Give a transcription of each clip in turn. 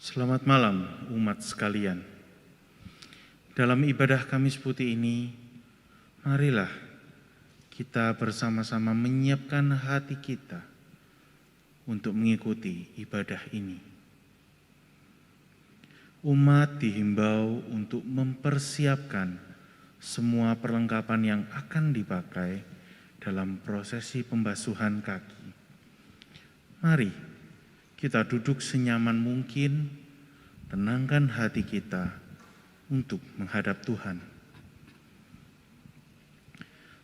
Selamat malam umat sekalian. Dalam ibadah Kamis Putih ini, marilah kita bersama-sama menyiapkan hati kita untuk mengikuti ibadah ini. Umat dihimbau untuk mempersiapkan semua perlengkapan yang akan dipakai dalam prosesi pembasuhan kaki. Mari kita duduk senyaman mungkin, tenangkan hati kita untuk menghadap Tuhan.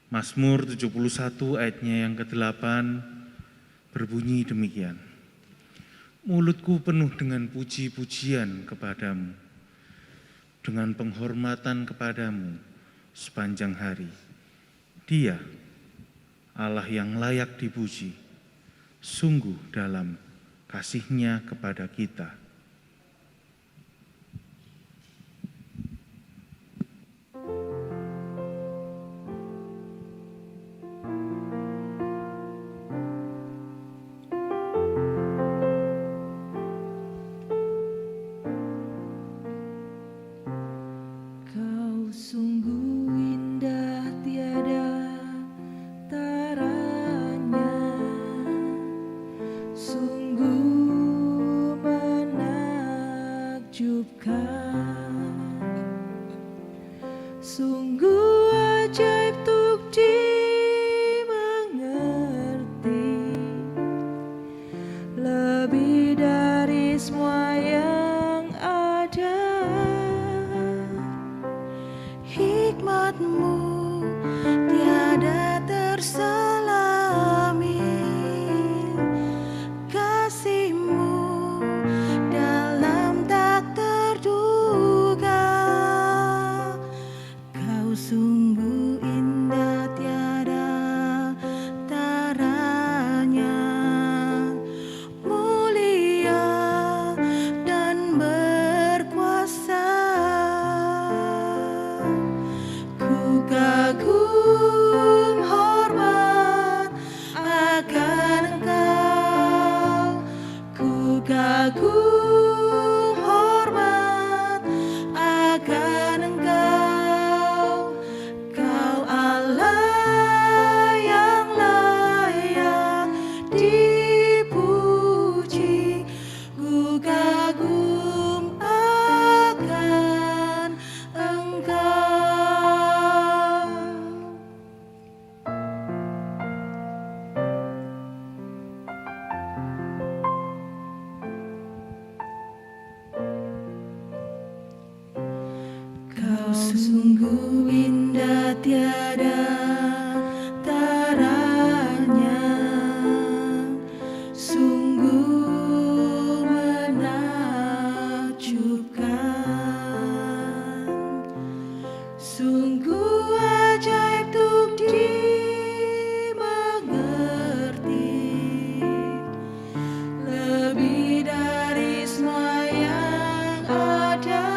Mazmur 71 ayatnya yang ke-8 berbunyi demikian. Mulutku penuh dengan puji-pujian kepadamu, dengan penghormatan kepadamu sepanjang hari. Dia, Allah yang layak dipuji, sungguh dalam kasih-Nya kepada kita. Kau sungguh indah tiada taranya, sungguh menakjubkan, sungguh ajaib untuk dimengerti, lebih dari semua yang ada. Hikmat-Mu tiada terselami, kasih-Mu dalam tak terduga. Kau sungguh indah tiada taranya, mulia dan berkuasa. Ku kagum hormat akan Engkau, ku kagum hormat akan Engkau. Kau Allah yang layak dipuji, ku kagum akan Engkau. Kau sungguh indah tiada taranya, sungguh menakjubkan, sungguh ajaib untuk dimengerti, lebih dari semua yang ada.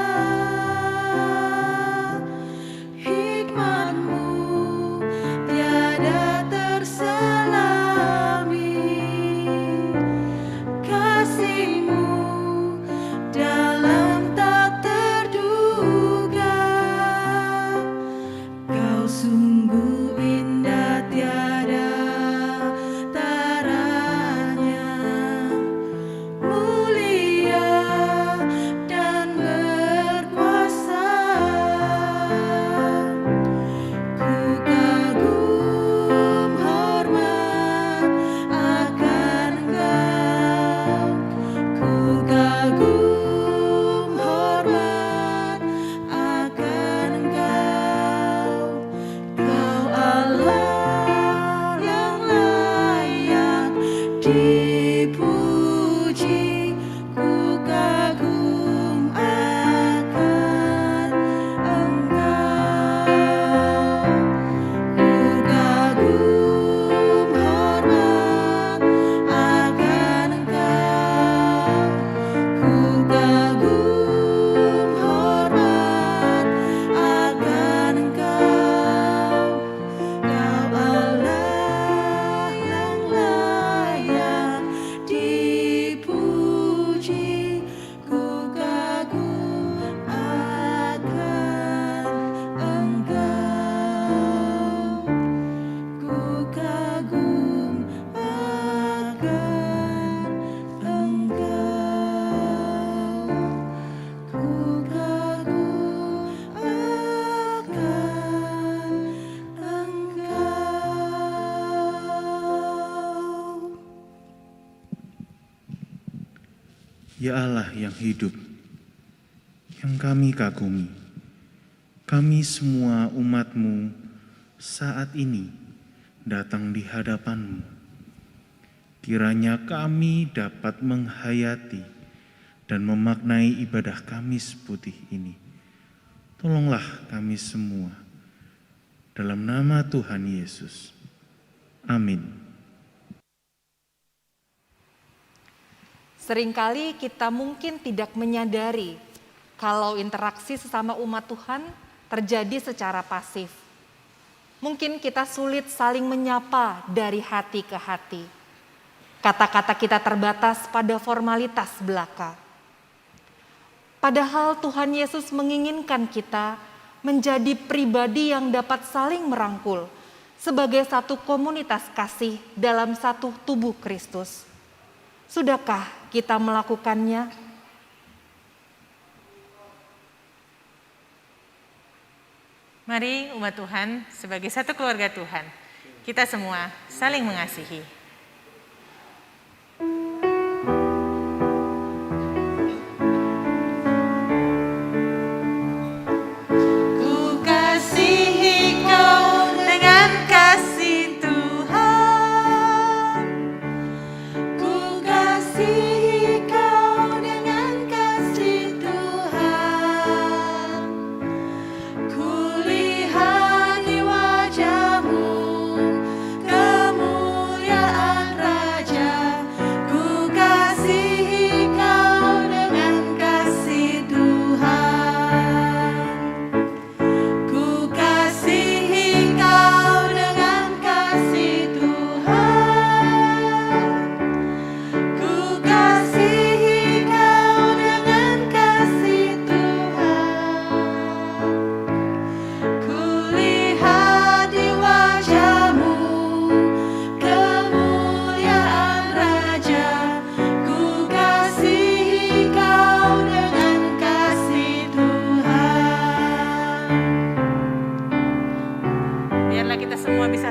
Ya Allah yang hidup, yang kami kagumi, kami semua umat-Mu saat ini datang di hadapan-Mu. Kiranya kami dapat menghayati dan memaknai ibadah Kamis Putih ini. Tolonglah kami semua, dalam nama Tuhan Yesus. Amin. Seringkali kita mungkin tidak menyadari kalau interaksi sesama umat Tuhan terjadi secara pasif. Mungkin kita sulit saling menyapa dari hati ke hati. Kata-kata kita terbatas pada formalitas belaka. Padahal Tuhan Yesus menginginkan kita menjadi pribadi yang dapat saling merangkul sebagai satu komunitas kasih dalam satu tubuh Kristus. Sudahkah kita melakukannya? Mari umat Tuhan sebagai satu keluarga Tuhan, kita semua saling mengasihi.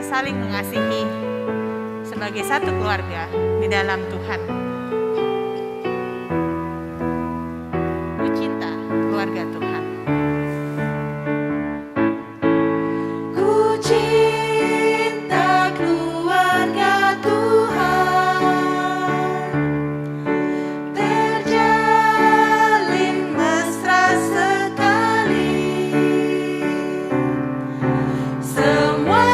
Saling mengasihi sebagai satu keluarga di dalam Tuhan. Ku cinta keluarga Tuhan. Ku cinta keluarga Tuhan, terjalin mesra sekali. Semua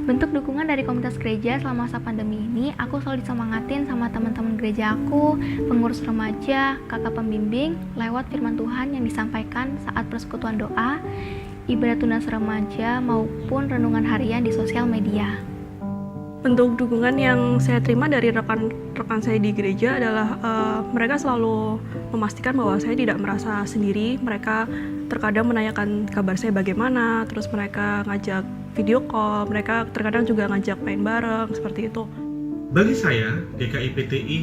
Bentuk dukungan dari komunitas gereja selama masa pandemi ini, aku selalu disemangatin sama teman-teman gereja aku, pengurus remaja, kakak pembimbing, lewat firman Tuhan yang disampaikan saat persekutuan doa, ibadah tunas remaja, maupun renungan harian di sosial media. Bentuk dukungan yang saya terima dari rekan-rekan saya di gereja adalah mereka selalu memastikan bahwa saya tidak merasa sendiri. Mereka terkadang menanyakan kabar saya bagaimana, terus mereka ngajak video call, mereka terkadang juga ngajak main bareng, seperti itu. Bagi saya, GKI PTI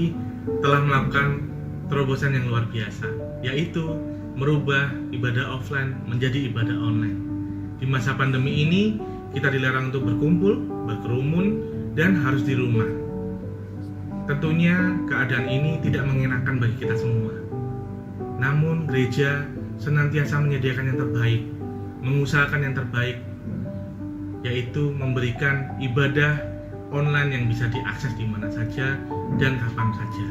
telah melakukan terobosan yang luar biasa, yaitu merubah ibadah offline menjadi ibadah online. Di masa pandemi ini, kita dilarang untuk berkumpul, berkerumun, dan harus di rumah. Tentunya keadaan ini tidak mengenakan bagi kita semua. Namun gereja senantiasa menyediakan yang terbaik, mengusahakan yang terbaik, yaitu memberikan ibadah online yang bisa diakses di mana saja dan kapan saja.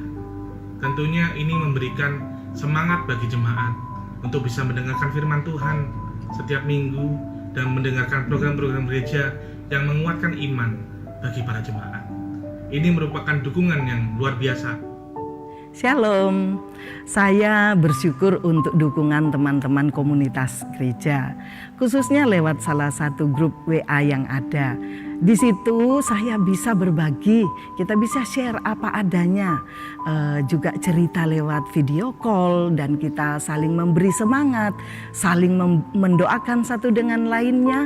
Tentunya ini memberikan semangat bagi jemaat untuk bisa mendengarkan firman Tuhan setiap minggu dan mendengarkan program-program gereja yang menguatkan iman bagi para jemaat. Ini merupakan dukungan yang luar biasa. Shalom, saya bersyukur untuk dukungan teman-teman komunitas gereja, khususnya lewat salah satu grup WA yang ada. Di situ saya bisa berbagi, kita bisa share apa adanya, juga cerita lewat video call dan kita saling memberi semangat, saling mendoakan satu dengan lainnya.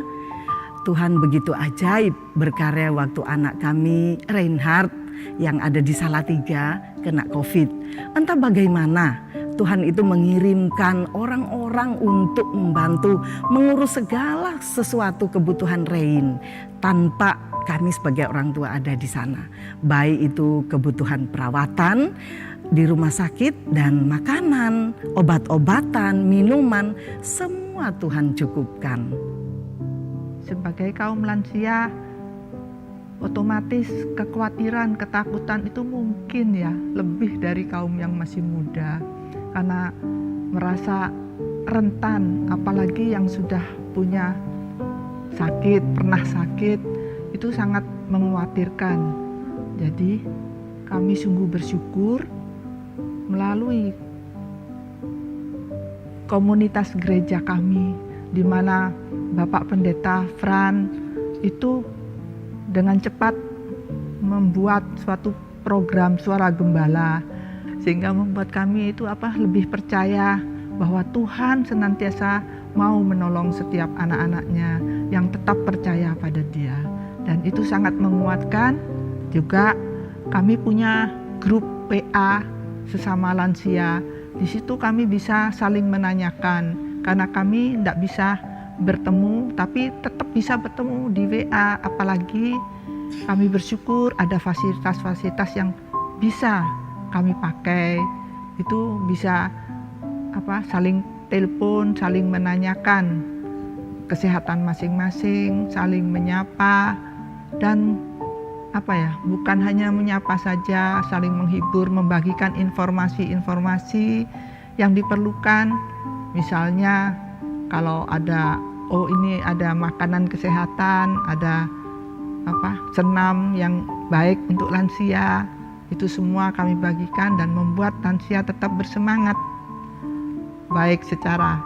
Tuhan begitu ajaib berkarya waktu anak kami Reinhard yang ada di Salatiga kena COVID. Entah bagaimana Tuhan itu mengirimkan orang-orang untuk membantu mengurus segala sesuatu kebutuhan Rein tanpa kami sebagai orang tua ada di sana. Baik itu kebutuhan perawatan di rumah sakit dan makanan, obat-obatan, minuman, semua Tuhan cukupkan. Sebagai kaum lansia, otomatis kekhawatiran, ketakutan itu mungkin ya lebih dari kaum yang masih muda. Karena merasa rentan, apalagi yang sudah punya sakit, pernah sakit, itu sangat mengkhawatirkan. Jadi kami sungguh bersyukur melalui komunitas gereja kami, di mana Bapak Pendeta Fran itu dengan cepat membuat suatu program Suara Gembala, sehingga membuat kami itu lebih percaya bahwa Tuhan senantiasa mau menolong setiap anak-anaknya yang tetap percaya pada Dia, dan itu sangat menguatkan. Juga kami punya grup WA sesama lansia. Di situ kami bisa saling menanyakan, karena kami tidak bisa bertemu, tapi tetap bisa bertemu di WA. Apalagi kami bersyukur ada fasilitas-fasilitas yang bisa kami pakai. Itu bisa saling telepon, saling menanyakan kesehatan masing-masing, saling menyapa, dan bukan hanya menyapa saja, saling menghibur, membagikan informasi-informasi yang diperlukan. Misalnya kalau ini ada makanan kesehatan, ada senam yang baik untuk lansia, itu semua kami bagikan dan membuat lansia tetap bersemangat, baik secara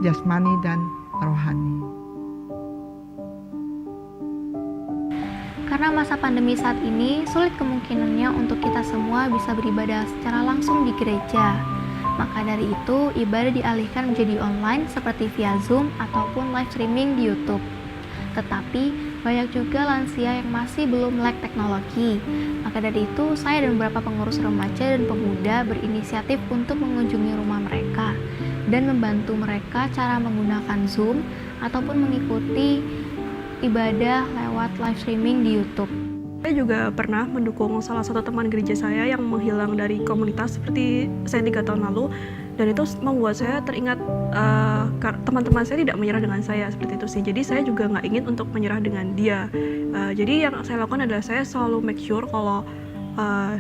jasmani dan rohani. Karena masa pandemi saat ini sulit kemungkinannya untuk kita semua bisa beribadah secara langsung di gereja. Maka dari itu, ibadah dialihkan menjadi online seperti via Zoom ataupun live streaming di YouTube. Tetapi, banyak juga lansia yang masih belum melek teknologi. Maka dari itu, saya dan beberapa pengurus remaja dan pemuda berinisiatif untuk mengunjungi rumah mereka dan membantu mereka cara menggunakan Zoom ataupun mengikuti ibadah lewat live streaming di YouTube. Saya juga pernah mendukung salah satu teman gereja saya yang menghilang dari komunitas seperti saya 3 tahun lalu, dan itu membuat saya teringat teman-teman saya tidak menyerah dengan saya seperti itu sih. Jadi saya juga nggak ingin untuk menyerah dengan dia. Jadi yang saya lakukan adalah saya selalu make sure kalau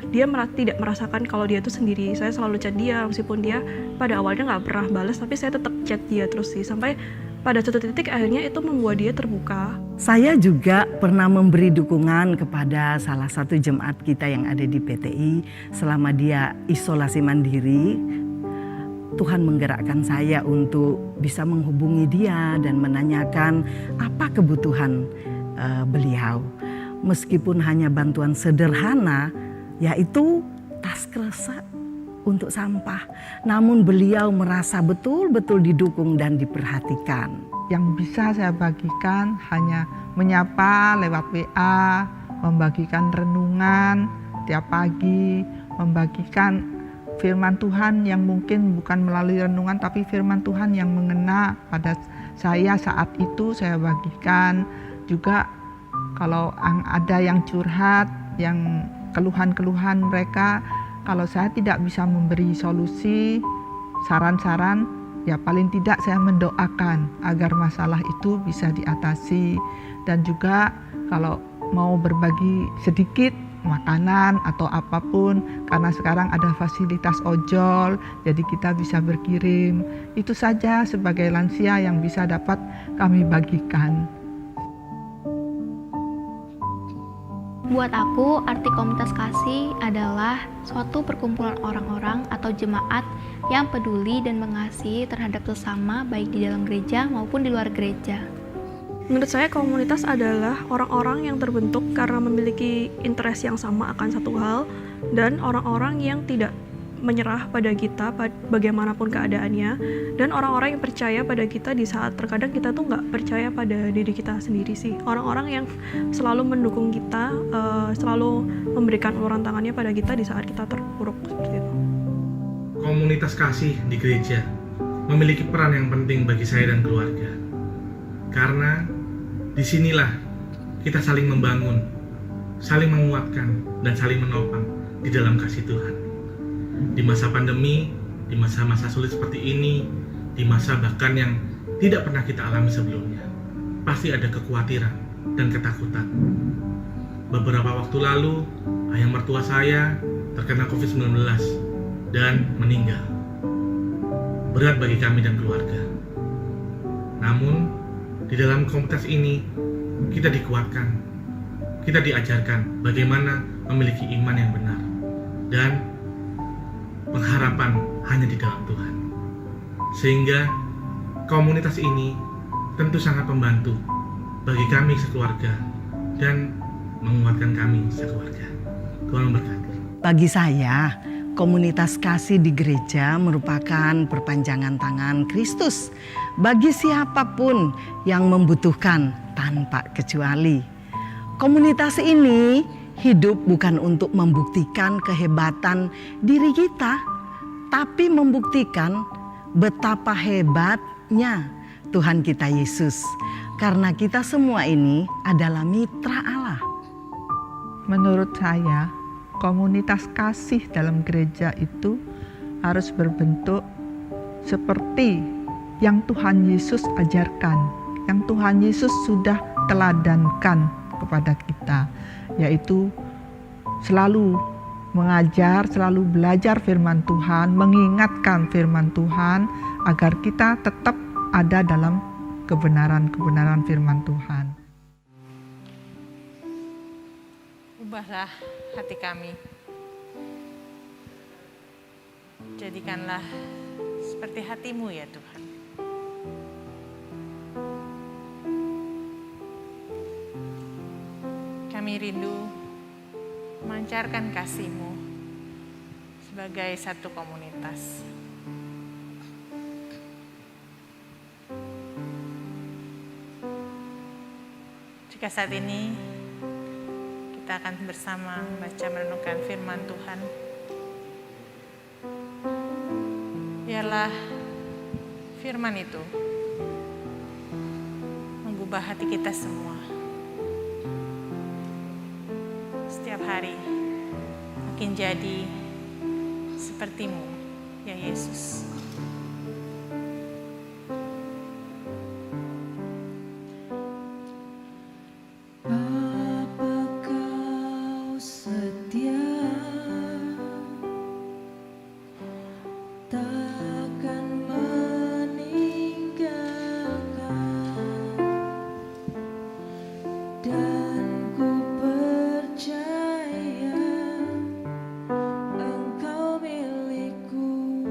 dia tidak merasakan kalau dia itu sendiri. Saya selalu chat dia meskipun dia pada awalnya nggak pernah balas, tapi saya tetap chat dia terus sih sampai pada suatu titik akhirnya itu membuat dia terbuka. Saya juga pernah memberi dukungan kepada salah satu jemaat kita yang ada di PTI selama dia isolasi mandiri. Tuhan menggerakkan saya untuk bisa menghubungi dia dan menanyakan apa kebutuhan beliau. Meskipun hanya bantuan sederhana, yaitu tas kresek untuk sampah. Namun beliau merasa betul-betul didukung dan diperhatikan. Yang bisa saya bagikan hanya menyapa lewat WA, membagikan renungan tiap pagi, membagikan firman Tuhan yang mungkin bukan melalui renungan, tapi firman Tuhan yang mengena pada saya saat itu saya bagikan. Juga kalau ada yang curhat, yang keluhan-keluhan mereka, kalau saya tidak bisa memberi solusi, saran-saran, ya paling tidak saya mendoakan agar masalah itu bisa diatasi. Dan juga kalau mau berbagi sedikit makanan atau apapun, karena sekarang ada fasilitas ojol, jadi kita bisa berkirim. Itu saja sebagai lansia yang bisa dapat kami bagikan. Buat aku, arti komunitas kasih adalah suatu perkumpulan orang-orang atau jemaat yang peduli dan mengasihi terhadap sesama baik di dalam gereja maupun di luar gereja. Menurut saya komunitas adalah orang-orang yang terbentuk karena memiliki interest yang sama akan satu hal dan orang-orang yang tidak menyerah pada kita bagaimanapun keadaannya, dan orang-orang yang percaya pada kita di saat terkadang kita tuh nggak percaya pada diri kita sendiri sih. Orang-orang yang selalu mendukung kita, selalu memberikan uluran tangannya pada kita di saat kita terpuruk seperti itu. Komunitas kasih di gereja memiliki peran yang penting bagi saya dan keluarga, karena disinilah kita saling membangun, saling menguatkan, dan saling menopang di dalam kasih Tuhan. Di masa pandemi, di masa-masa sulit seperti ini, di masa bahkan yang tidak pernah kita alami sebelumnya, pasti ada kekhawatiran dan ketakutan. Beberapa waktu lalu, ayah mertua saya terkena COVID-19 dan meninggal. Berat bagi kami dan keluarga. Namun, di dalam komunitas ini, kita dikuatkan, kita diajarkan bagaimana memiliki iman yang benar, dan pengharapan hanya di dalam Tuhan. Sehingga komunitas ini tentu sangat membantu bagi kami sekeluarga dan menguatkan kami sekeluarga. Tuhan memberkati. Bagi saya, komunitas kasih di gereja merupakan perpanjangan tangan Kristus bagi siapapun yang membutuhkan tanpa kecuali. Komunitas ini hidup bukan untuk membuktikan kehebatan diri kita, tapi membuktikan betapa hebatnya Tuhan kita Yesus. Karena kita semua ini adalah mitra Allah. Menurut saya, komunitas kasih dalam gereja itu harus berbentuk seperti yang Tuhan Yesus ajarkan, yang Tuhan Yesus sudah teladankan kepada kita, yaitu selalu mengajar, selalu belajar firman Tuhan, mengingatkan firman Tuhan agar kita tetap ada dalam kebenaran-kebenaran firman Tuhan. Ubahlah hati kami. Jadikanlah seperti hati-Mu ya Tuhan. Kami rindu memancarkan kasih-Mu sebagai satu komunitas. Jika saat ini kita akan bersama membaca merenungkan firman Tuhan, biarlah firman itu mengubah hati kita semua. Setiap hari makin jadi seperti-Mu, ya Yesus. Bapa Kau setia, takkan meninggalkan, dan ku percaya Engkau milikku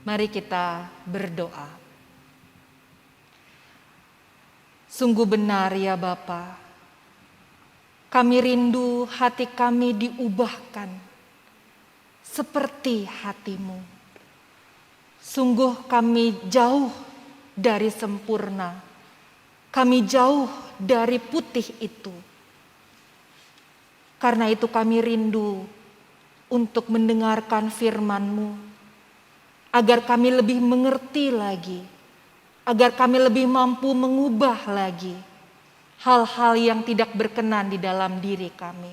Mari kita berdoa. Sungguh benar ya Bapa, kami rindu hati kami diubahkan seperti hati-Mu. Sungguh kami jauh dari sempurna, kami jauh dari putih itu. Karena itu kami rindu untuk mendengarkan firman-Mu, agar kami lebih mengerti lagi, agar kami lebih mampu mengubah lagi hal-hal yang tidak berkenan di dalam diri kami.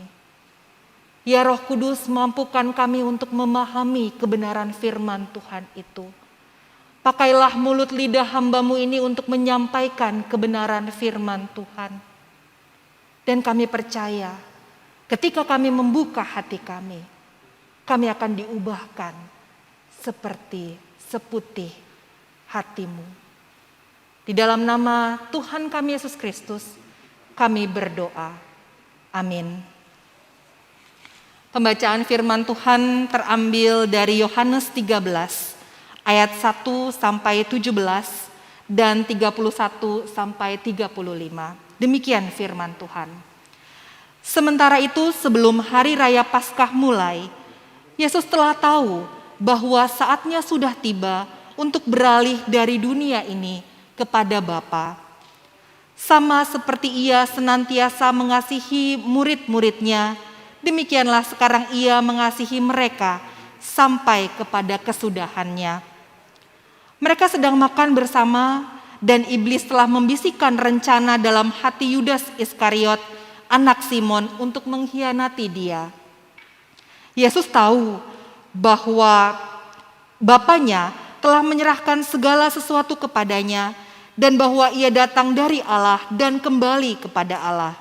Ya Roh Kudus, mampukan kami untuk memahami kebenaran firman Tuhan itu. Pakailah mulut lidah hamba-Mu ini untuk menyampaikan kebenaran firman Tuhan. Dan kami percaya, ketika kami membuka hati kami akan diubahkan seperti seputih hati-Mu. Di dalam nama Tuhan kami Yesus Kristus, kami berdoa. Amin. Pembacaan firman Tuhan terambil dari Yohanes 13 ayat 1 sampai 17 dan 31 sampai 35. Demikian firman Tuhan. Sementara itu, sebelum hari raya Paskah mulai, Yesus telah tahu bahwa saatnya sudah tiba untuk beralih dari dunia ini kepada Bapa. Sama seperti Ia senantiasa mengasihi murid-muridnya, demikianlah sekarang Ia mengasihi mereka sampai kepada kesudahannya. Mereka sedang makan bersama dan iblis telah membisikkan rencana dalam hati Yudas Iskariot, anak Simon, untuk mengkhianati Dia. Yesus tahu bahwa Bapanya telah menyerahkan segala sesuatu kepadanya dan bahwa Ia datang dari Allah dan kembali kepada Allah.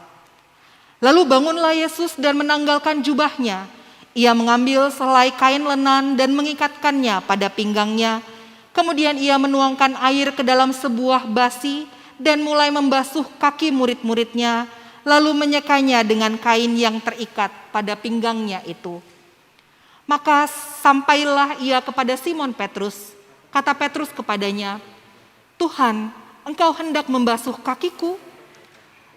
Lalu bangunlah Yesus dan menanggalkan jubahnya. Ia mengambil selai kain lenan dan mengikatkannya pada pinggangnya. Kemudian Ia menuangkan air ke dalam sebuah basi dan mulai membasuh kaki murid-muridnya, lalu menyekanya dengan kain yang terikat pada pinggangnya itu. Maka sampailah Ia kepada Simon Petrus. Kata Petrus kepadanya, "Tuhan, Engkau hendak membasuh kakiku?"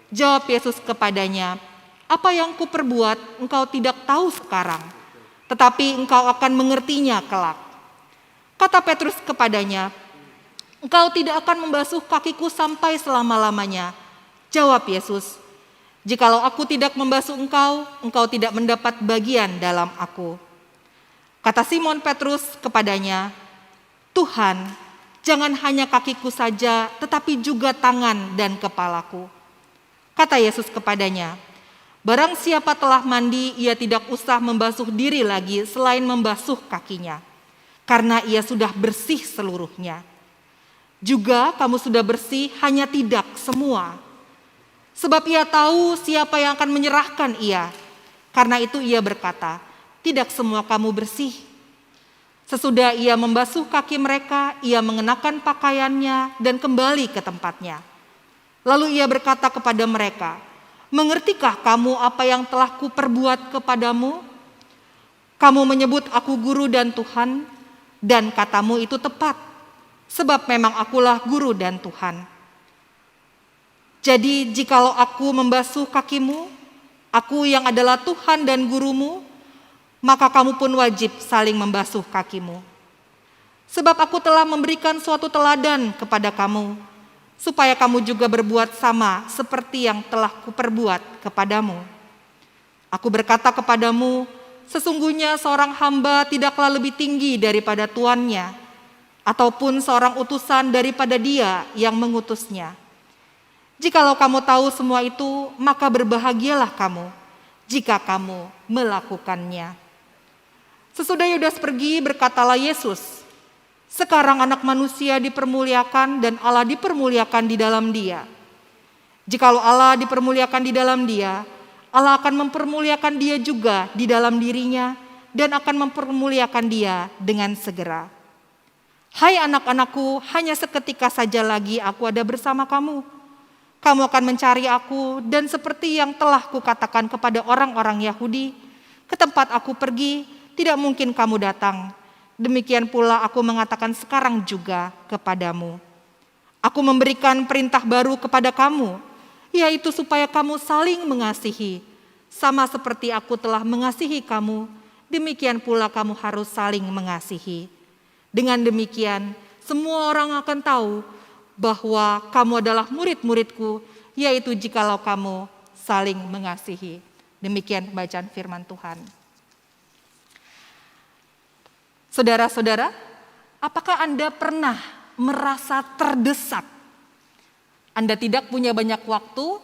Jawab Yesus kepadanya, "Apa yang kuperbuat engkau tidak tahu sekarang, tetapi engkau akan mengertinya kelak." Kata Petrus kepadanya, "Engkau tidak akan membasuh kakiku sampai selama-lamanya." Jawab Yesus, "Jikalau aku tidak membasuh engkau, engkau tidak mendapat bagian dalam aku." Kata Simon Petrus kepadanya, "Tuhan, jangan hanya kakiku saja, tetapi juga tangan dan kepalaku." Kata Yesus kepadanya, "Barang siapa telah mandi, ia tidak usah membasuh diri lagi selain membasuh kakinya, karena ia sudah bersih seluruhnya. Juga kamu sudah bersih, hanya tidak semua. Sebab ia tahu siapa yang akan menyerahkan ia. Karena itu ia berkata, tidak semua kamu bersih." Sesudah ia membasuh kaki mereka, ia mengenakan pakaiannya dan kembali ke tempatnya. Lalu ia berkata kepada mereka, "Mengertikah kamu apa yang telah kuperbuat kepadamu? Kamu menyebut aku guru dan Tuhan, dan katamu itu tepat, sebab memang akulah guru dan Tuhan. Jadi jikalau aku membasuh kakimu, aku yang adalah Tuhan dan gurumu, maka kamu pun wajib saling membasuh kakimu. Sebab aku telah memberikan suatu teladan kepada kamu, supaya kamu juga berbuat sama seperti yang telah kuperbuat kepadamu. Aku berkata kepadamu, sesungguhnya seorang hamba tidaklah lebih tinggi daripada tuannya, ataupun seorang utusan daripada dia yang mengutusnya. Jikalau kamu tahu semua itu, maka berbahagialah kamu jika kamu melakukannya. Sesudah Yudas pergi, berkatalah Yesus, sekarang anak manusia dipermuliakan dan Allah dipermuliakan di dalam dia. Jikalau Allah dipermuliakan di dalam dia, Allah akan mempermuliakan dia juga di dalam dirinya dan akan mempermuliakan dia dengan segera. Hai anak-anakku, hanya seketika saja lagi aku ada bersama kamu. Kamu akan mencari aku dan seperti yang telah kukatakan kepada orang-orang Yahudi, ke tempat aku pergi, tidak mungkin kamu datang. Demikian pula aku mengatakan sekarang juga kepadamu. Aku memberikan perintah baru kepada kamu, yaitu supaya kamu saling mengasihi. Sama seperti aku telah mengasihi kamu, demikian pula kamu harus saling mengasihi. Dengan demikian, semua orang akan tahu bahwa kamu adalah murid-muridku, yaitu jikalau kamu saling mengasihi. Demikian bacaan firman Tuhan. Saudara-saudara, apakah Anda pernah merasa terdesak? Anda tidak punya banyak waktu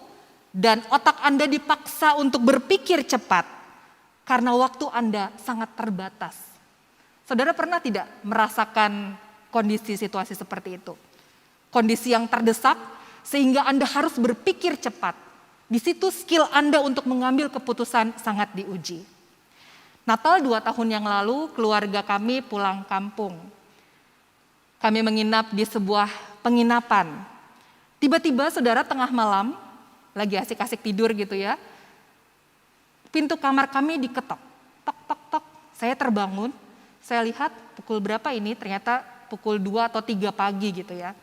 dan otak Anda dipaksa untuk berpikir cepat karena waktu Anda sangat terbatas. Saudara pernah tidak merasakan kondisi situasi seperti itu? Kondisi yang terdesak sehingga Anda harus berpikir cepat. Di situ skill Anda untuk mengambil keputusan sangat diuji. Natal 2 tahun yang lalu keluarga kami pulang kampung. Kami menginap di sebuah penginapan. Tiba-tiba saudara tengah malam, lagi asik-asik tidur gitu ya, pintu kamar kami diketok, tok tok tok. Saya terbangun, saya lihat pukul berapa ini, ternyata pukul 2 atau 3 pagi gitu ya.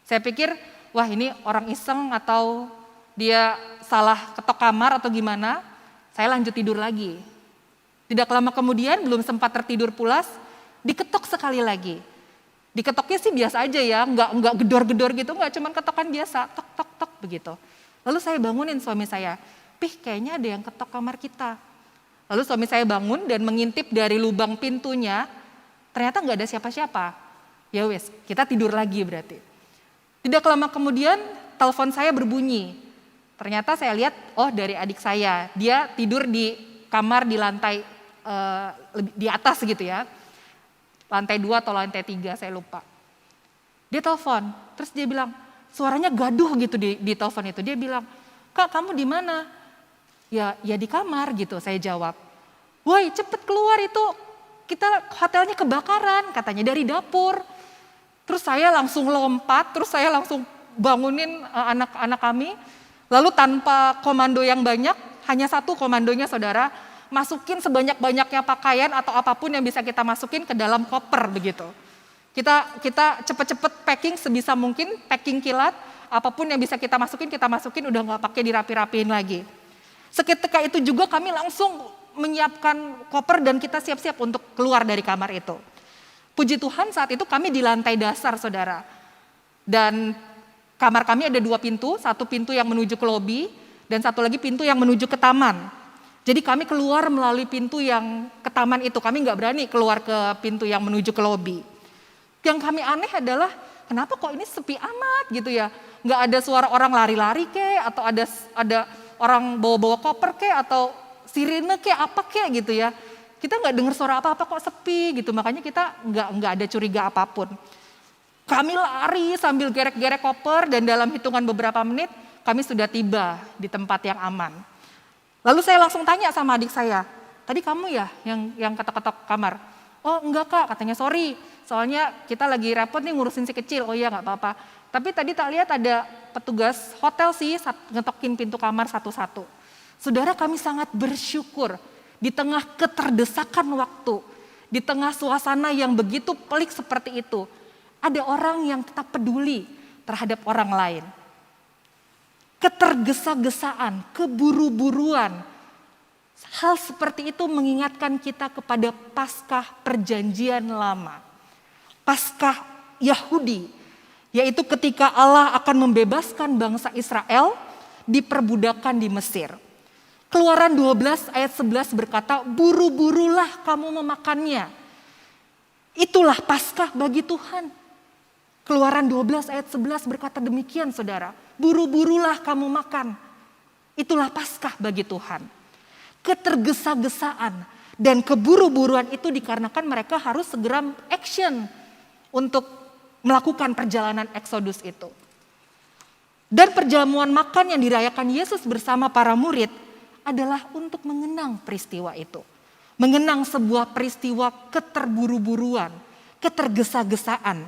Saya pikir, wah ini orang iseng atau dia salah ketok kamar atau gimana, saya lanjut tidur lagi. Tidak lama kemudian, belum sempat tertidur pulas, diketok sekali lagi. Diketoknya sih biasa aja ya, nggak gedor-gedor gitu, nggak cuman ketokan biasa, tok tok tok begitu. Lalu saya bangunin suami saya, Pih kayaknya ada yang ketok kamar kita. Lalu suami saya bangun dan mengintip dari lubang pintunya, ternyata nggak ada siapa-siapa. Ya wes, kita tidur lagi berarti. Tidak lama kemudian telepon saya berbunyi. Ternyata saya lihat, oh dari adik saya, dia tidur di kamar di lantai di atas gitu ya. Lantai 2 atau lantai 3 saya lupa. Dia telepon, terus dia bilang, suaranya gaduh gitu di telepon itu. Dia bilang, Kak kamu di mana? Ya di kamar gitu, saya jawab. Woi cepet keluar itu, kita hotelnya kebakaran katanya dari dapur. Terus saya langsung lompat, terus saya langsung bangunin anak-anak kami. Lalu tanpa komando yang banyak, hanya satu komandonya saudara, masukin sebanyak-banyaknya pakaian atau apapun yang bisa kita masukin ke dalam koper begitu. Kita cepet-cepet packing sebisa mungkin, packing kilat, apapun yang bisa kita masukin, udah nggak pakai dirapi-rapiin lagi. Seketika itu juga kami langsung menyiapkan koper dan kita siap-siap untuk keluar dari kamar itu. Puji Tuhan saat itu kami di lantai dasar saudara. Dan kamar kami ada 2 pintu, satu pintu yang menuju ke lobi dan satu lagi pintu yang menuju ke taman. Jadi kami keluar melalui pintu yang ke taman itu, kami nggak berani keluar ke pintu yang menuju ke lobi. Yang kami aneh adalah, kenapa kok ini sepi amat gitu ya? Nggak ada suara orang lari-lari kek, atau ada orang bawa-bawa koper kek, atau sirine kek, apa kek gitu ya. Kita nggak dengar suara apa-apa kok sepi gitu, makanya kita nggak ada curiga apapun. Kami lari sambil gerek-gerek koper dan dalam hitungan beberapa menit kami sudah tiba di tempat yang aman. Lalu saya langsung tanya sama adik saya, tadi kamu ya yang ketok-ketok kamar? Oh enggak Kak, katanya sorry, soalnya kita lagi repot nih ngurusin si kecil. Oh iya nggak apa-apa. Tapi tadi tak lihat ada petugas hotel sih ngetokin pintu kamar satu-satu. Saudara kami sangat bersyukur di tengah keterdesakan waktu, di tengah suasana yang begitu pelik seperti itu, ada orang yang tetap peduli terhadap orang lain. Ketergesa-gesaan, keburu-buruan, hal seperti itu mengingatkan kita kepada Paskah Perjanjian Lama, Paskah Yahudi yaitu ketika Allah akan membebaskan bangsa Israel di perbudakan di Mesir. Keluaran 12 ayat 11 berkata, buru-burulah kamu memakannya. Itulah Paskah bagi Tuhan. Keluaran 12 ayat 11 berkata demikian saudara, buru-burulah kamu makan. Itulah Paskah bagi Tuhan. Ketergesa-gesaan dan keburu-buruan itu dikarenakan mereka harus segera action untuk melakukan perjalanan Exodus itu. Dan perjamuan makan yang dirayakan Yesus bersama para murid adalah untuk mengenang peristiwa itu. Mengenang sebuah peristiwa keterburu-buruan, ketergesa-gesaan.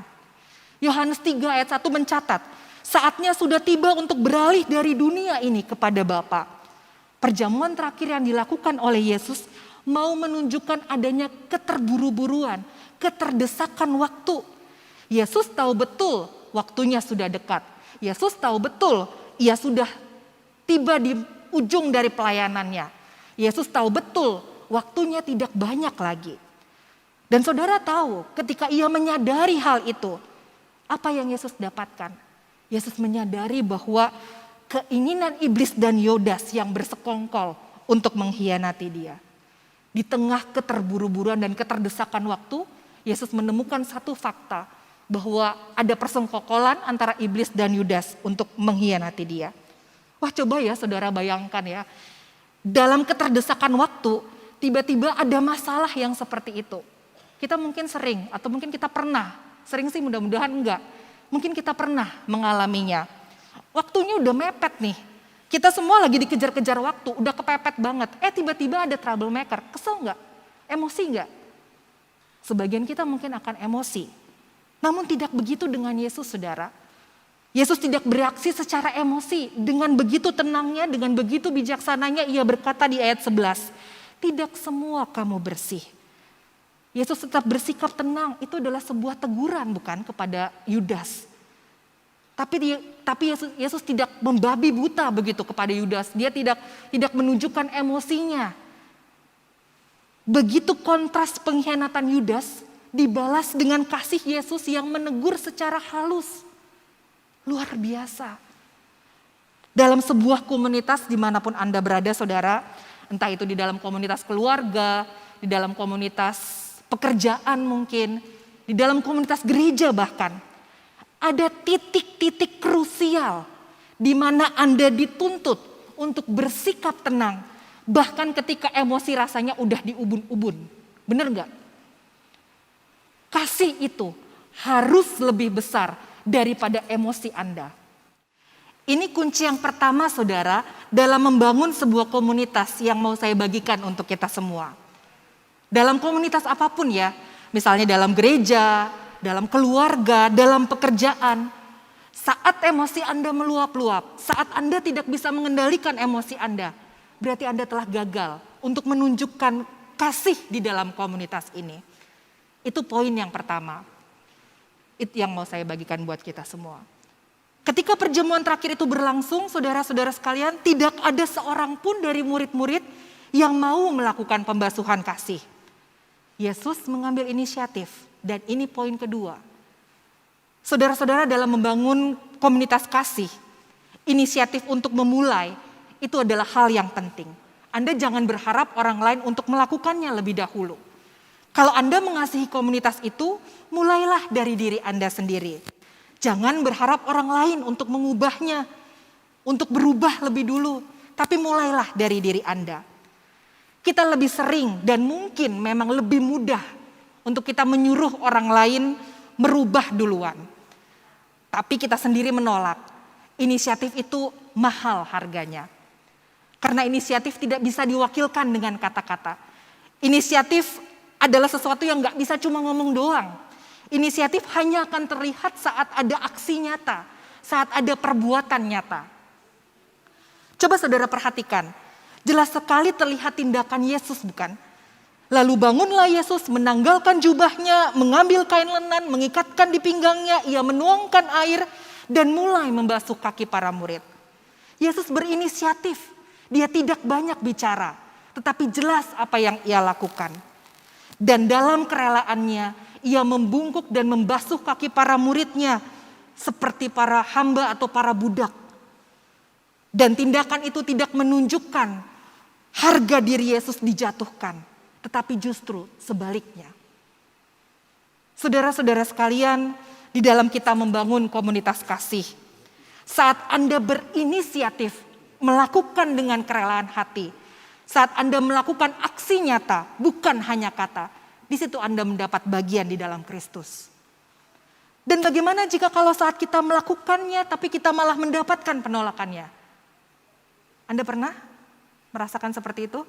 Yohanes 3 ayat 1 mencatat, saatnya sudah tiba untuk beralih dari dunia ini kepada Bapa. Perjamuan terakhir yang dilakukan oleh Yesus mau menunjukkan adanya keterburu-buruan, keterdesakan waktu. Yesus tahu betul waktunya sudah dekat. Yesus tahu betul ia sudah tiba di ujung dari pelayanannya. Yesus tahu betul waktunya tidak banyak lagi. Dan saudara tahu ketika ia menyadari hal itu, apa yang Yesus dapatkan? Yesus menyadari bahwa keinginan iblis dan Yudas yang bersekongkol untuk mengkhianati dia. Di tengah keterburu-buruan dan keterdesakan waktu, Yesus menemukan satu fakta bahwa ada persengkokolan antara iblis dan Yudas untuk mengkhianati dia. Wah, coba ya saudara bayangkan ya, dalam keterdesakan waktu tiba-tiba ada masalah yang seperti itu. Kita mungkin sering atau mungkin kita pernah, sering sih mudah-mudahan enggak, mungkin kita pernah mengalaminya. Waktunya udah mepet nih, kita semua lagi dikejar-kejar waktu, udah kepepet banget. Tiba-tiba ada troublemaker, kesel enggak? Emosi enggak? Sebagian kita mungkin akan emosi. Namun tidak begitu dengan Yesus saudara. Yesus tidak bereaksi secara emosi. Dengan begitu tenangnya, dengan begitu bijaksananya ia berkata di ayat 11. Tidak semua kamu bersih. Yesus tetap bersikap tenang. Itu adalah sebuah teguran bukan kepada Yudas. Tapi Yesus tidak membabi buta begitu kepada Yudas. Dia tidak menunjukkan emosinya. Begitu kontras pengkhianatan Yudas dibalas dengan kasih Yesus yang menegur secara halus. Luar biasa. Dalam sebuah komunitas dimanapun Anda berada saudara, entah itu di dalam komunitas keluarga, di dalam komunitas pekerjaan mungkin, di dalam komunitas gereja bahkan, ada titik-titik krusial di mana Anda dituntut untuk bersikap tenang, bahkan ketika emosi rasanya udah diubun-ubun. Benar nggak? Kasih itu harus lebih besar daripada emosi Anda. Ini kunci yang pertama saudara dalam membangun sebuah komunitas yang mau saya bagikan untuk kita semua. Dalam komunitas apapun ya, misalnya dalam gereja, dalam keluarga, dalam pekerjaan. Saat emosi Anda meluap-luap, saat Anda tidak bisa mengendalikan emosi Anda, berarti Anda telah gagal untuk menunjukkan kasih di dalam komunitas ini. Itu poin yang pertama. Itu yang mau saya bagikan buat kita semua. Ketika perjamuan terakhir itu berlangsung, saudara-saudara sekalian, tidak ada seorang pun dari murid-murid yang mau melakukan pembasuhan kasih. Yesus mengambil inisiatif dan ini poin kedua. Saudara-saudara dalam membangun komunitas kasih, inisiatif untuk memulai itu adalah hal yang penting. Anda jangan berharap orang lain untuk melakukannya lebih dahulu. Kalau Anda mengasihi komunitas itu, mulailah dari diri Anda sendiri. Jangan berharap orang lain untuk mengubahnya, untuk berubah lebih dulu. Tapi mulailah dari diri Anda. Kita lebih sering dan mungkin memang lebih mudah untuk kita menyuruh orang lain merubah duluan. Tapi kita sendiri menolak. Inisiatif itu mahal harganya. Karena inisiatif tidak bisa diwakilkan dengan kata-kata. Inisiatif adalah sesuatu yang gak bisa cuma ngomong doang. Inisiatif hanya akan terlihat saat ada aksi nyata, saat ada perbuatan nyata. Coba saudara perhatikan, jelas sekali terlihat tindakan Yesus bukan? Lalu bangunlah Yesus menanggalkan jubahnya, mengambil kain lenan, mengikatkan di pinggangnya, ia menuangkan air dan mulai membasuh kaki para murid. Yesus berinisiatif, dia tidak banyak bicara, tetapi jelas apa yang ia lakukan. Dan dalam kerelaannya, ia membungkuk dan membasuh kaki para muridnya seperti para hamba atau para budak. Dan tindakan itu tidak menunjukkan harga diri Yesus dijatuhkan, tetapi justru sebaliknya. Saudara-saudara sekalian, di dalam kita membangun komunitas kasih, saat Anda berinisiatif melakukan dengan kerelaan hati, saat Anda melakukan aksi nyata, bukan hanya kata, di situ Anda mendapat bagian di dalam Kristus. Dan bagaimana jika kalau saat kita melakukannya, tapi kita malah mendapatkan penolakannya? Anda pernah merasakan seperti itu?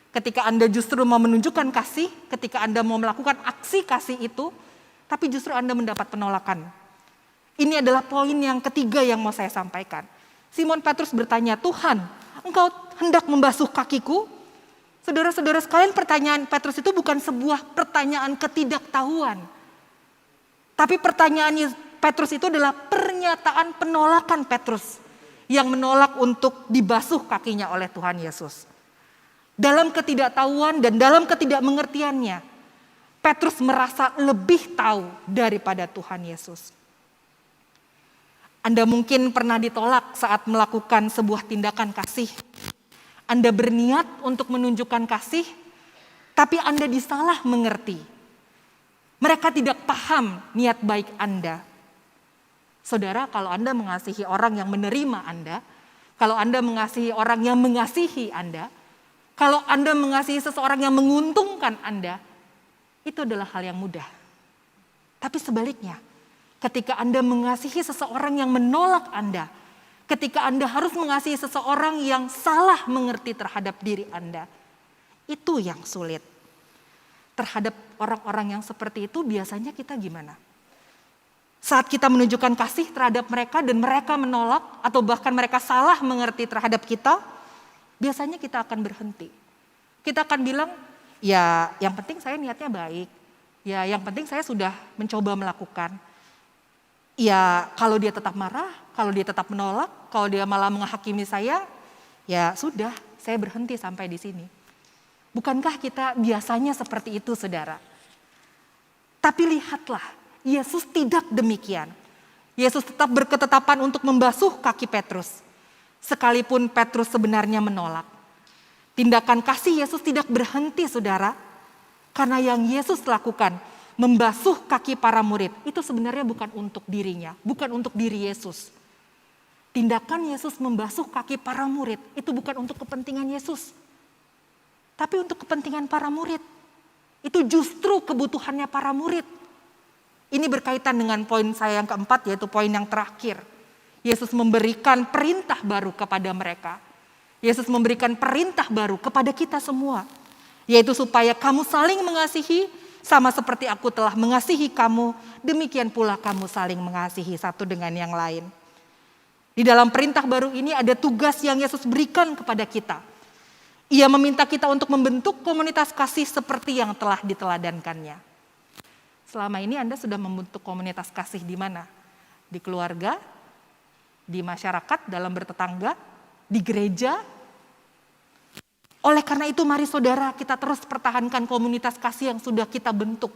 Ketika Anda justru mau menunjukkan kasih, ketika Anda mau melakukan aksi kasih itu, tapi justru Anda mendapat penolakan. Ini adalah poin yang ketiga yang mau saya sampaikan. Simon Petrus bertanya, Tuhan, Engkau hendak membasuh kakiku? Saudara-saudara sekalian, pertanyaan Petrus itu bukan sebuah pertanyaan ketidaktahuan. Tapi pertanyaan Petrus itu adalah pernyataan penolakan Petrus yang menolak untuk dibasuh kakinya oleh Tuhan Yesus. Dalam ketidaktahuan dan dalam ketidakmengertiannya, Petrus merasa lebih tahu daripada Tuhan Yesus. Anda mungkin pernah ditolak saat melakukan sebuah tindakan kasih. Anda berniat untuk menunjukkan kasih, tapi Anda disalah mengerti. Mereka tidak paham niat baik Anda. Saudara, kalau Anda mengasihi orang yang menerima Anda, kalau Anda mengasihi orang yang mengasihi Anda, kalau Anda mengasihi seseorang yang menguntungkan Anda, itu adalah hal yang mudah. Tapi sebaliknya, ketika Anda mengasihi seseorang yang menolak Anda, ketika Anda harus mengasihi seseorang yang salah mengerti terhadap diri Anda, itu yang sulit. Terhadap orang-orang yang seperti itu biasanya kita gimana? Saat kita menunjukkan kasih terhadap mereka dan mereka menolak atau bahkan mereka salah mengerti terhadap kita, biasanya kita akan berhenti. Kita akan bilang, ya yang penting saya niatnya baik, ya yang penting saya sudah mencoba melakukan. Ya kalau dia tetap marah, kalau dia tetap menolak, kalau dia malah menghakimi saya, ya sudah saya berhenti sampai di sini. Bukankah kita biasanya seperti itu, saudara? Tapi lihatlah, Yesus tidak demikian. Yesus tetap berketetapan untuk membasuh kaki Petrus. Sekalipun Petrus sebenarnya menolak. Tindakan kasih Yesus tidak berhenti, saudara. Karena yang Yesus lakukan, membasuh kaki para murid, itu sebenarnya bukan untuk dirinya, bukan untuk diri Yesus. Tindakan Yesus membasuh kaki para murid, itu bukan untuk kepentingan Yesus. Tapi untuk kepentingan para murid. Itu justru kebutuhannya para murid. Ini berkaitan dengan poin saya yang keempat, yaitu poin yang terakhir. Yesus memberikan perintah baru kepada mereka. Yesus memberikan perintah baru kepada kita semua. Yaitu supaya kamu saling mengasihi, sama seperti aku telah mengasihi kamu, demikian pula kamu saling mengasihi satu dengan yang lain. Di dalam perintah baru ini ada tugas yang Yesus berikan kepada kita. Ia meminta kita untuk membentuk komunitas kasih seperti yang telah diteladankannya. Selama ini Anda sudah membentuk komunitas kasih di mana? Di keluarga, di masyarakat, dalam bertetangga, di gereja. Oleh karena itu mari saudara kita terus pertahankan komunitas kasih yang sudah kita bentuk.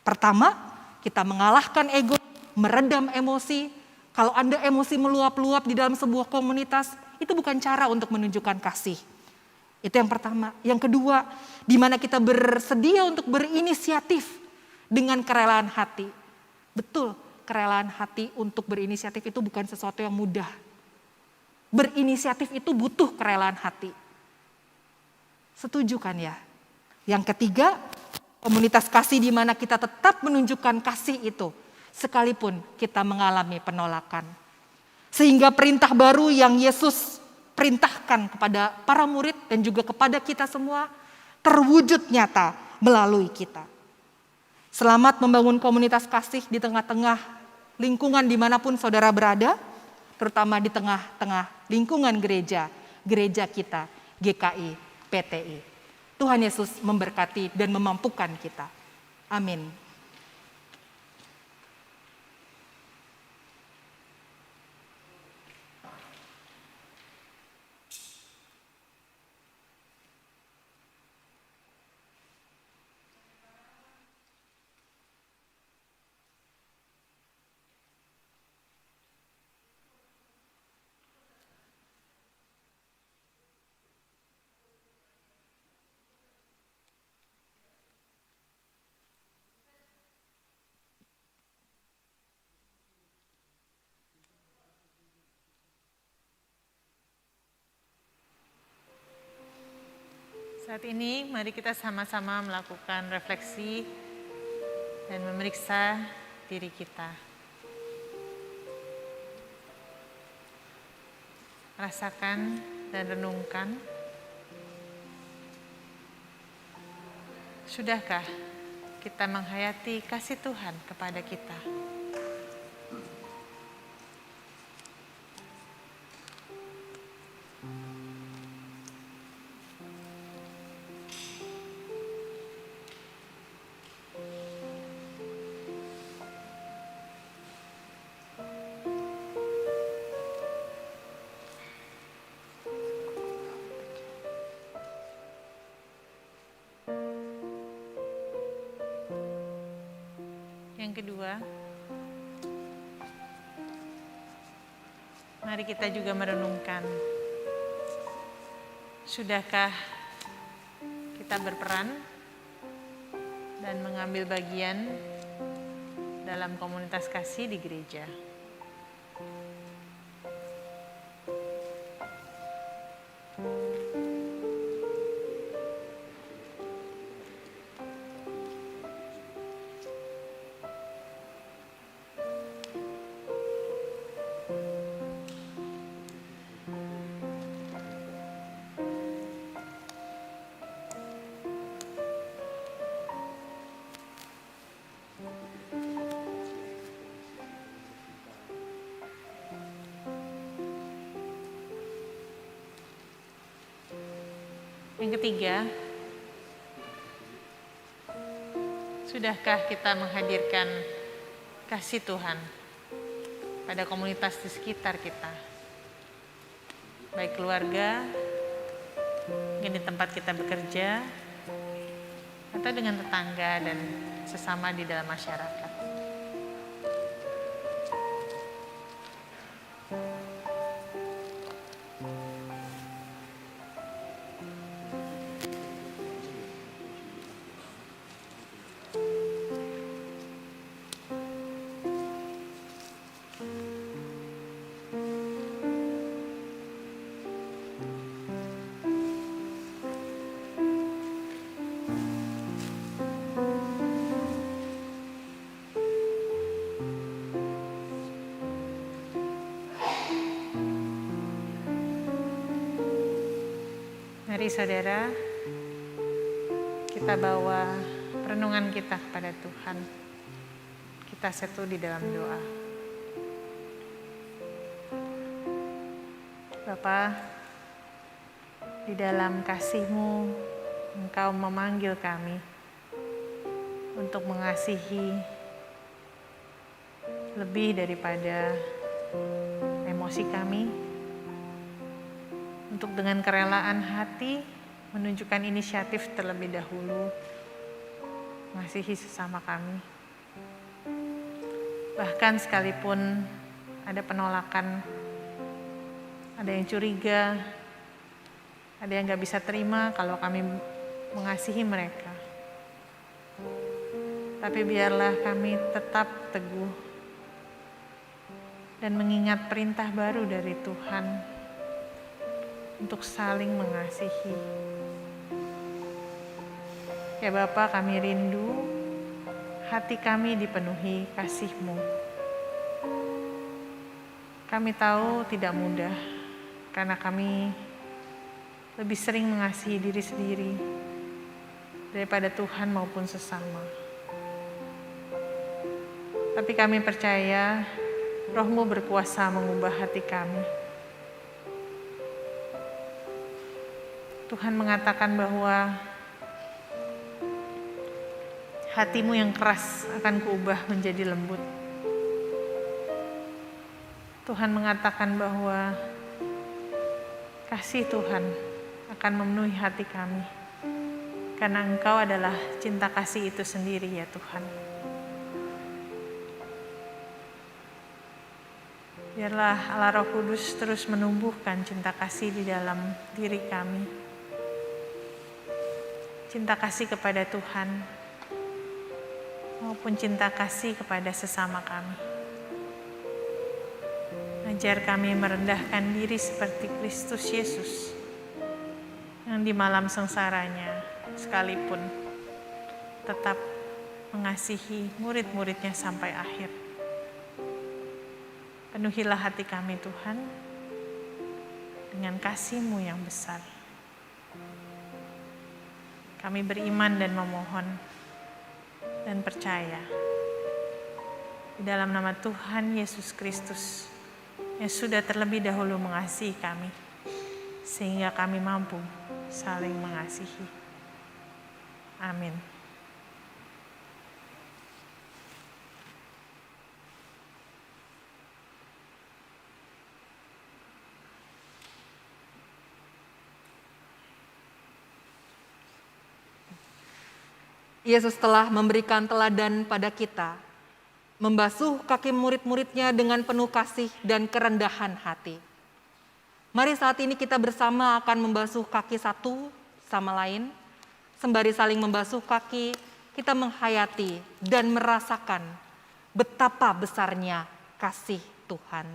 Pertama, kita mengalahkan ego, meredam emosi. Kalau Anda emosi meluap-luap di dalam sebuah komunitas, itu bukan cara untuk menunjukkan kasih. Itu yang pertama. Yang kedua, di mana kita bersedia untuk berinisiatif dengan kerelaan hati. Betul, kerelaan hati untuk berinisiatif itu bukan sesuatu yang mudah. Berinisiatif itu butuh kerelaan hati. Setuju kan ya? Yang ketiga, komunitas kasih di mana kita tetap menunjukkan kasih itu, sekalipun kita mengalami penolakan. Sehingga perintah baru yang Yesus perintahkan kepada para murid dan juga kepada kita semua terwujud nyata melalui kita. Selamat membangun komunitas kasih di tengah-tengah lingkungan dimanapun saudara berada, terutama di tengah-tengah lingkungan gereja kita, GKI, PTI. Tuhan Yesus memberkati dan memampukan kita. Amin. Saat ini mari kita sama-sama melakukan refleksi dan memeriksa diri kita. Rasakan dan renungkan. Sudahkah kita menghayati kasih Tuhan kepada kita? Yang kedua, mari kita juga merenungkan, sudahkah kita berperan dan mengambil bagian dalam komunitas kasih di gereja? Yang ketiga, sudahkah kita menghadirkan kasih Tuhan pada komunitas di sekitar kita, baik keluarga, mungkin di tempat kita bekerja, atau dengan tetangga dan sesama di dalam masyarakat. Mari saudara, kita bawa perenungan kita kepada Tuhan. Kita satu di dalam doa. Bapa, di dalam kasih-Mu, Engkau memanggil kami untuk mengasihi lebih daripada emosi kami, untuk dengan kerelaan hati menunjukkan inisiatif terlebih dahulu mengasihi sesama kami. Bahkan sekalipun ada penolakan, ada yang curiga, ada yang gak bisa terima kalau kami mengasihi mereka. Tapi biarlah kami tetap teguh dan mengingat perintah baru dari Tuhan untuk saling mengasihi. Ya Bapa, kami rindu hati kami dipenuhi kasih-Mu. Kami tahu tidak mudah karena kami lebih sering mengasihi diri sendiri daripada Tuhan maupun sesama. Tapi kami percaya Roh-Mu berkuasa mengubah hati kami. Tuhan mengatakan bahwa hatimu yang keras akan kuubah menjadi lembut. Tuhan mengatakan bahwa kasih Tuhan akan memenuhi hati kami. Karena Engkau adalah cinta kasih itu sendiri ya Tuhan. Biarlah Allah Roh Kudus terus menumbuhkan cinta kasih di dalam diri kami. Cinta kasih kepada Tuhan maupun cinta kasih kepada sesama kami. Ajar kami merendahkan diri seperti Kristus Yesus yang yang di malam sengsaranya sekalipun tetap mengasihi murid-muridnya sampai akhir. Penuhilah hati kami Tuhan dengan kasih-Mu yang besar. Kami beriman dan memohon dan percaya di dalam nama Tuhan Yesus Kristus yang sudah terlebih dahulu mengasihi kami, sehingga kami mampu saling mengasihi. Amin. Yesus telah memberikan teladan pada kita, membasuh kaki murid-muridnya dengan penuh kasih dan kerendahan hati. Mari saat ini kita bersama akan membasuh kaki satu sama lain. Sembari saling membasuh kaki, kita menghayati dan merasakan betapa besarnya kasih Tuhan.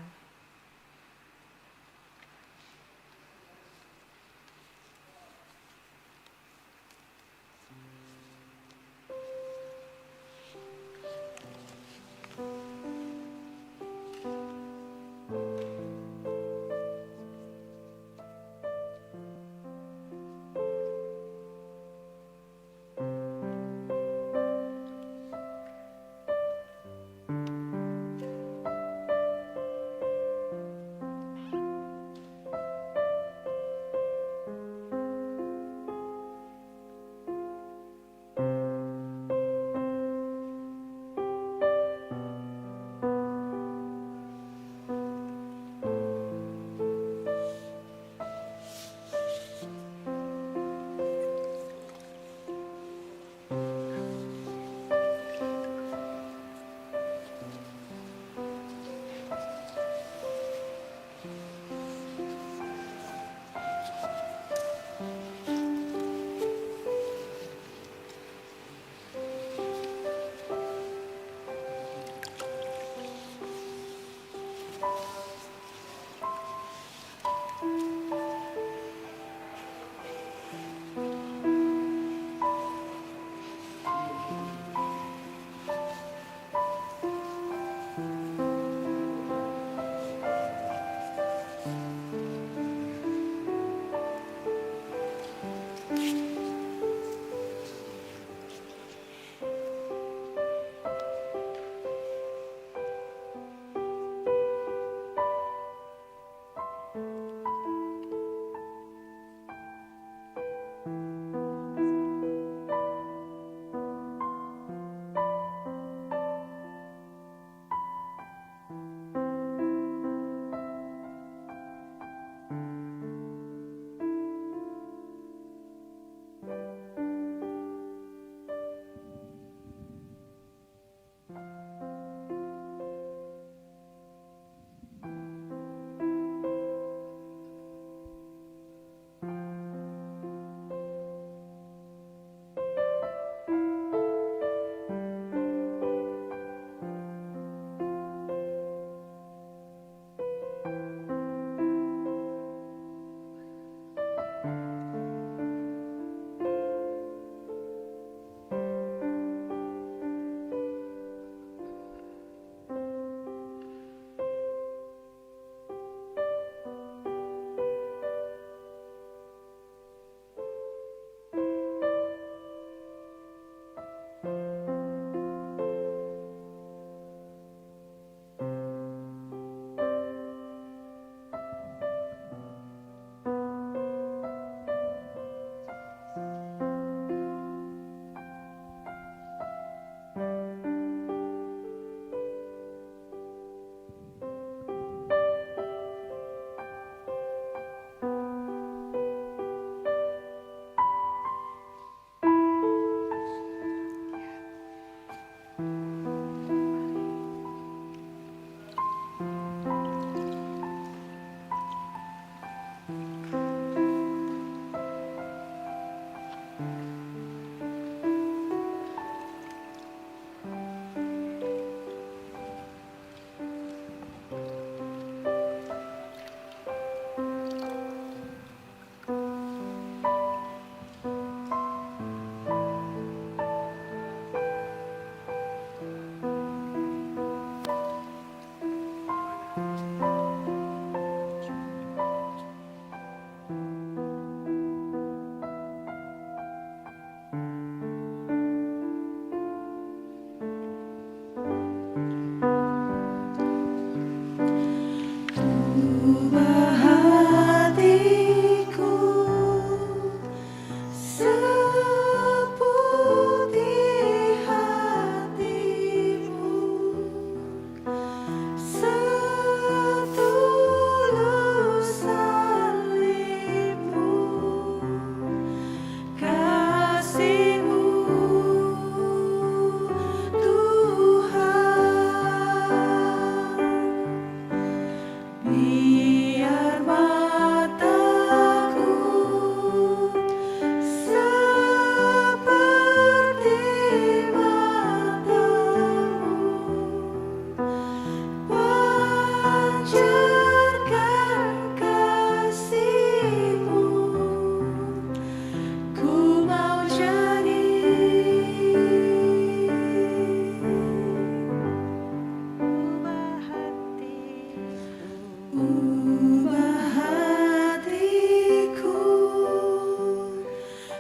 ubah hatiku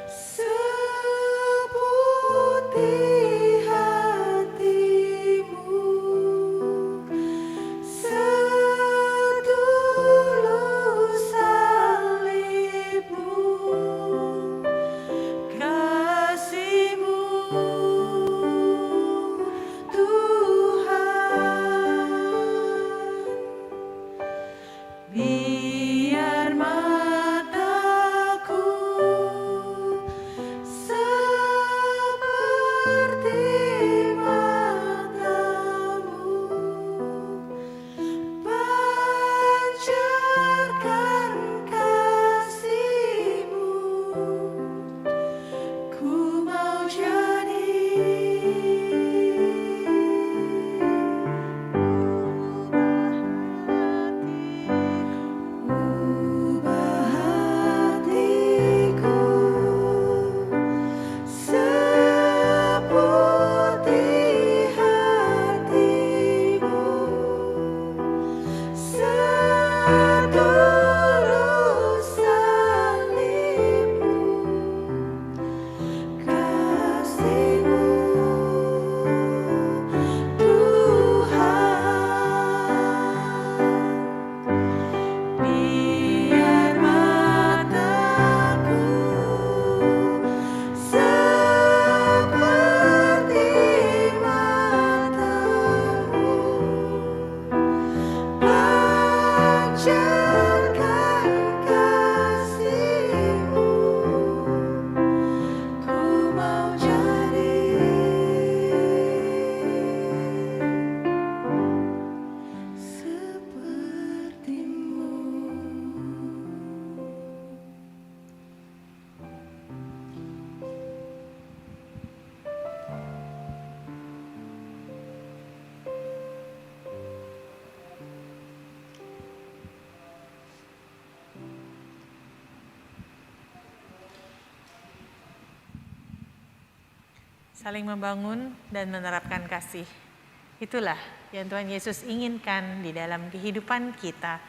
seputih hatimu, setulus salibmu, kasih-Mu Tuhan. Biar mataku seperti matamu, pancarkan kasih-Mu, ku mau jadi ubah hatiku seputih hatimu, setulus salibmu, kasih-Mu Tuhan. Biar mataku seperti matamu, pancarkan kasih-Mu, ku mau jadi seperti-Mu. Saling membangun dan menerapkan kasih. Itulah yang Tuhan Yesus inginkan di dalam kehidupan kita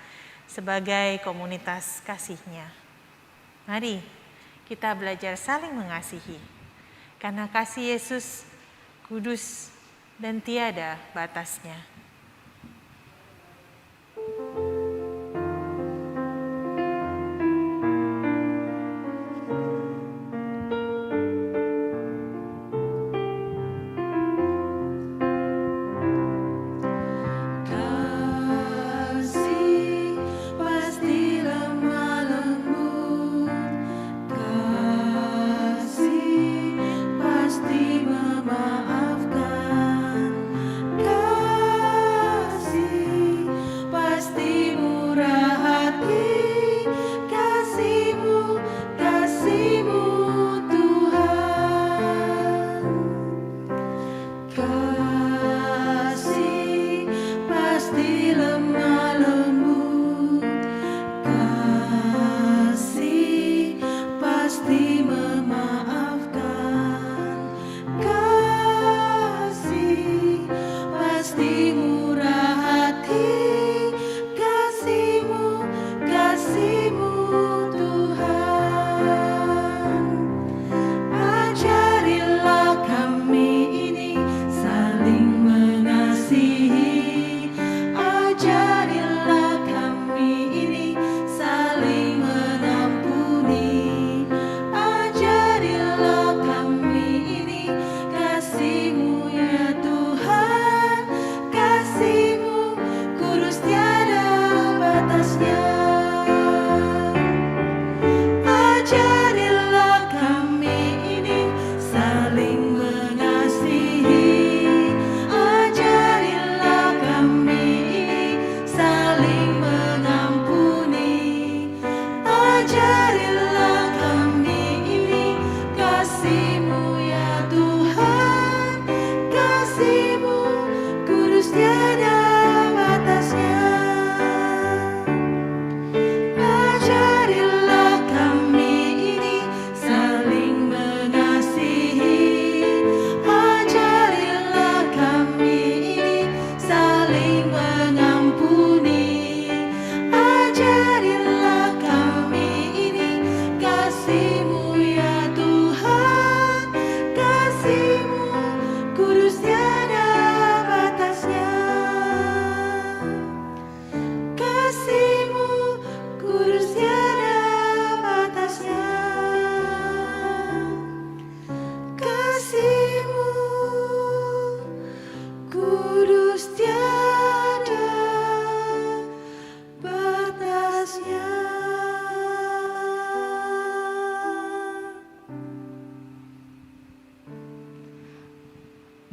sebagai komunitas kasih-Nya. Mari kita belajar saling mengasihi, karena kasih Yesus kudus dan tiada batasnya. Kasih pasti lemah lembut, kasih pasti memaafkan, kasih pasti murah hati, kasih-Mu, kasih-Mu Tuhan. Kasih pasti lemah lembut, kasih pasti memaafkan, kasih pasti murah hati, kasih-Mu, kasih-Mu Tuhan. Ajarilah kami ini saling mengasihi, ajarilah kami ini saling mengampuni, ajarilah kami ini kasih-Mu ya Tuhan, kasih-Mu kudus tiada batasnya. Ajarilah kami ini saling mengasihi, ajarilah kami ini saling mengampuni, ajarilah kami ini kasih-Mu ya Tuhan, kasih-Mu kudus tiada batasnya.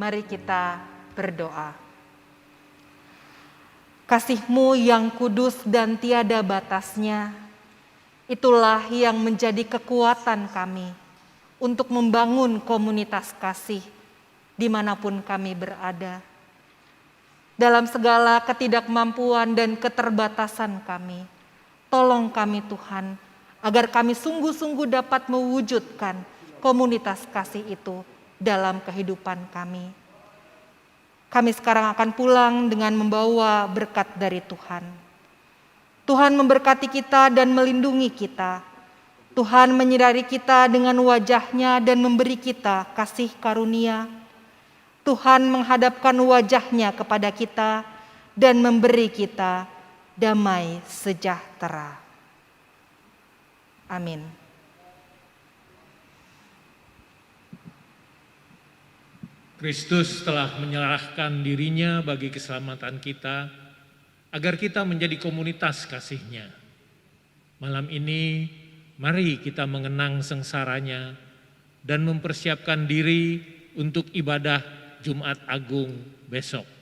Mari kita berdoa. Kasih-Mu yang kudus dan tiada batasnya, itulah yang menjadi kekuatan kami untuk membangun komunitas kasih dimanapun kami berada. Dalam segala ketidakmampuan dan keterbatasan kami, tolong kami Tuhan, agar kami sungguh-sungguh dapat mewujudkan komunitas kasih itu dalam kehidupan kami. Kami sekarang akan pulang dengan membawa berkat dari Tuhan. Tuhan memberkati kita dan melindungi kita. Tuhan menyinari kita dengan wajah-Nya dan memberi kita kasih karunia. Tuhan menghadapkan wajah-Nya kepada kita dan memberi kita damai sejahtera. Amin. Kristus telah menyerahkan dirinya bagi keselamatan kita, agar kita menjadi komunitas kasih-Nya. Malam ini, mari kita mengenang sengsaranya dan mempersiapkan diri untuk ibadah Jumat Agung besok.